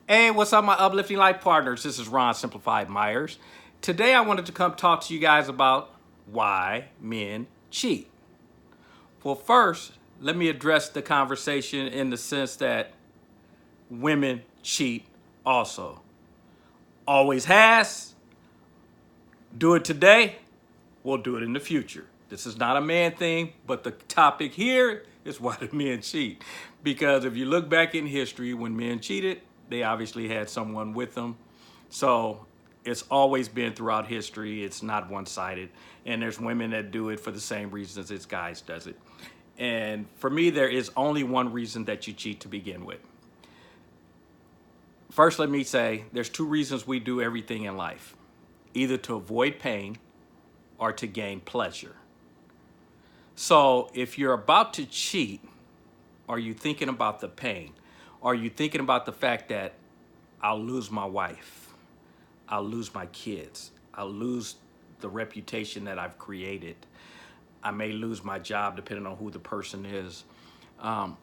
Hey, what's up, my uplifting life partners? This is Ron Simplified Myers. Today, I wanted to come talk to you guys about why men cheat. Well, first, let me address the conversation in the sense that women cheat also. Always has, do it today, we'll do it in the future. This is not a man thing, but the topic here is why do men cheat. Because if you look back in history, when men cheated, they obviously had someone with them. So it's always been throughout history. It's not one-sided. And there's women that do it for the same reasons as guys does it. And for me, there is only one reason that you cheat to begin with. First, let me say there's two reasons we do everything in life: either to avoid pain or to gain pleasure. So if you're about to cheat, are you thinking about the pain? Are you thinking about the fact that I'll lose my wife, I'll lose my kids, I'll lose the reputation that I've created, I may lose my job depending on who the person is?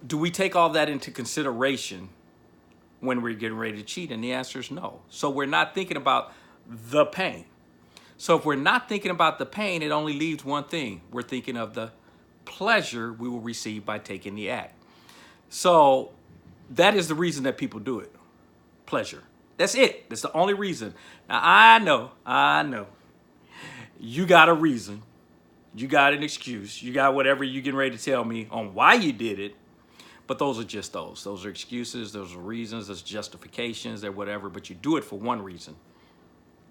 Do we take all that into consideration when we're getting ready to cheat? And the answer is no. So we're not thinking about the pain. So if we're not thinking about the pain, it only leaves one thing. We're thinking of the pleasure we will receive by taking the act. So that is the reason that people do it. Pleasure. That's it. That's the only reason. Now, I know. You got a reason. You got an excuse. You got whatever you're getting ready to tell me on why you did it. But those are just those. Those are excuses. Those are reasons. Those justifications. They're whatever. But you do it for one reason.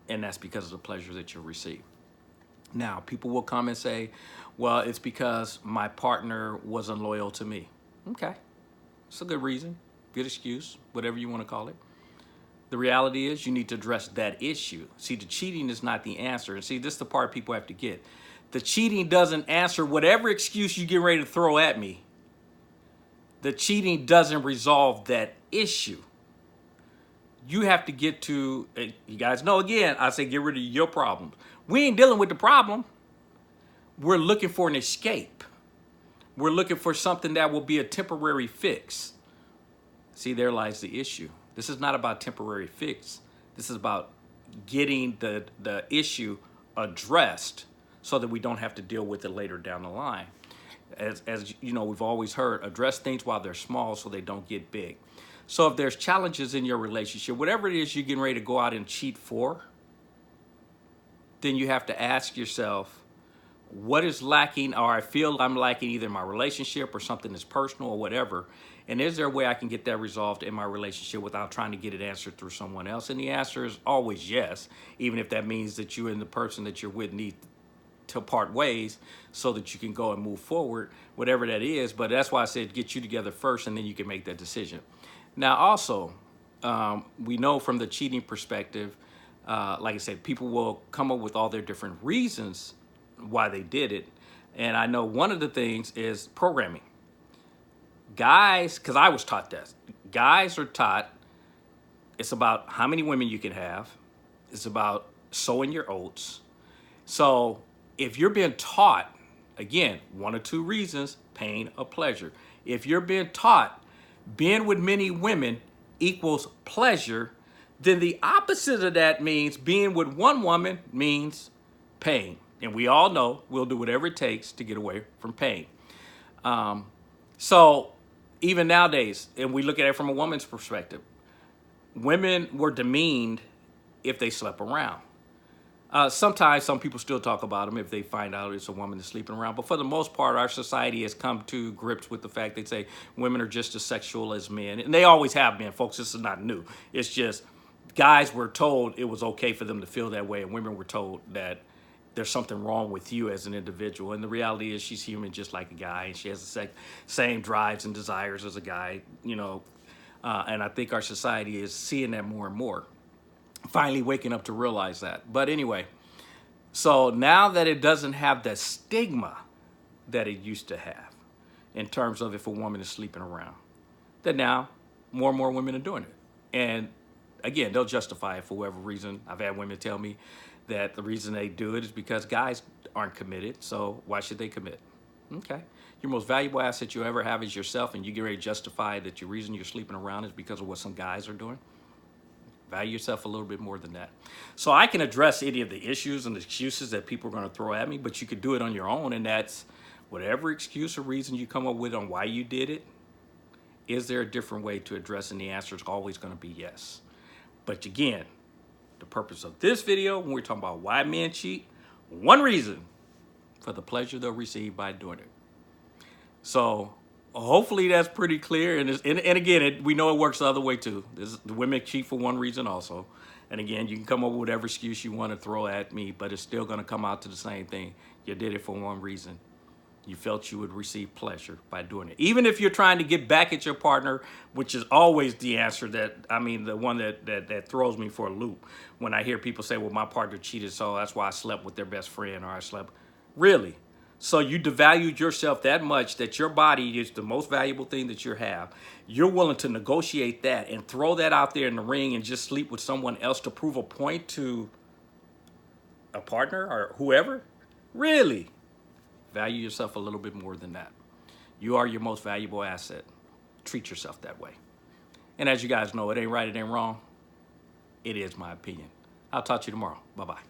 And that's because of the pleasure that you'll receive. Now, people will come and say, well, it's because my partner wasn't loyal to me. Okay. It's a good reason, good excuse, whatever you want to call it. The reality is you need to address that issue. See, the cheating is not the answer. And see, this is the part people have to get. The cheating doesn't answer whatever excuse you get ready to throw at me. The cheating doesn't resolve that issue. You have to get to, you guys know, again, I say get rid of your problems. We ain't dealing with the problem. We're looking for an escape. We're looking for something that will be a temporary fix. See, there lies the issue. This is not about temporary fix. This is about getting the issue addressed so that we don't have to deal with it later down the line. As you know, we've always heard, address things while they're small so they don't get big. So if there's challenges in your relationship, whatever it is you're getting ready to go out and cheat for, then you have to ask yourself, what is lacking, or I feel I'm lacking either in my relationship or something that's personal or whatever, and is there a way I can get that resolved in my relationship without trying to get it answered through someone else? And the answer is always yes, even if that means that you and the person that you're with need to part ways so that you can go and move forward, whatever that is. But that's why I said get you together first and then you can make that decision. Now, also, we know from the cheating perspective, like I said, people will come up with all their different reasons why they did it. And I know one of the things is programming. Guys, because I was taught that. Guys are taught it's about how many women you can have. It's about sowing your oats. So if you're being taught, again, one or two reasons, pain or pleasure. If you're being taught being with many women equals pleasure, then the opposite of that means being with one woman means pain. And we all know we'll do whatever it takes to get away from pain. So even nowadays, and we look at it from a woman's perspective, women were demeaned if they slept around. Sometimes some people still talk about them if they find out it's a woman that's sleeping around. But for the most part, our society has come to grips with the fact they say women are just as sexual as men. And they always have been, folks. This is not new. It's just guys were told it was okay for them to feel that way. And women were told that there's something wrong with you as an individual. And the reality is she's human just like a guy. And she has the same drives and desires as a guy, you know. And I think our society is seeing that more and more. Finally waking up to realize that. But anyway, so now that it doesn't have the stigma that it used to have in terms of if a woman is sleeping around, then now more and more women are doing it. And again, they'll justify it for whatever reason. I've had women tell me that the reason they do it is because guys aren't committed, so why should they commit? Okay. Your most valuable asset you ever have is yourself, and you get ready to justify that your reason you're sleeping around is because of what some guys are doing? Value yourself a little bit more than that. So I can address any of the issues and excuses that people are going to throw at me, but you could do it on your own. And that's whatever excuse or reason you come up with on why you did it. Is there a different way to address? And the answer is always going to be yes. But again, the purpose of this video, when we're talking about why men cheat, one reason: for the pleasure they'll receive by doing it. So hopefully that's pretty clear. And again, we know it works the other way too. The women cheat for one reason also. And again, you can come up with whatever excuse you want to throw at me, but it's still going to come out to the same thing. You did it for one reason. You felt you would receive pleasure by doing it. Even if you're trying to get back at your partner, which is always the answer the one that throws me for a loop. When I hear people say, well, my partner cheated, so that's why I slept with their best friend, or I slept. Really? So you devalued yourself that much that your body is the most valuable thing that you have. You're willing to negotiate that and throw that out there in the ring and just sleep with someone else to prove a point to a partner or whoever? Really? Value yourself a little bit more than that. You are your most valuable asset. Treat yourself that way. And as you guys know, it ain't right, it ain't wrong. It is my opinion. I'll talk to you tomorrow. Bye-bye.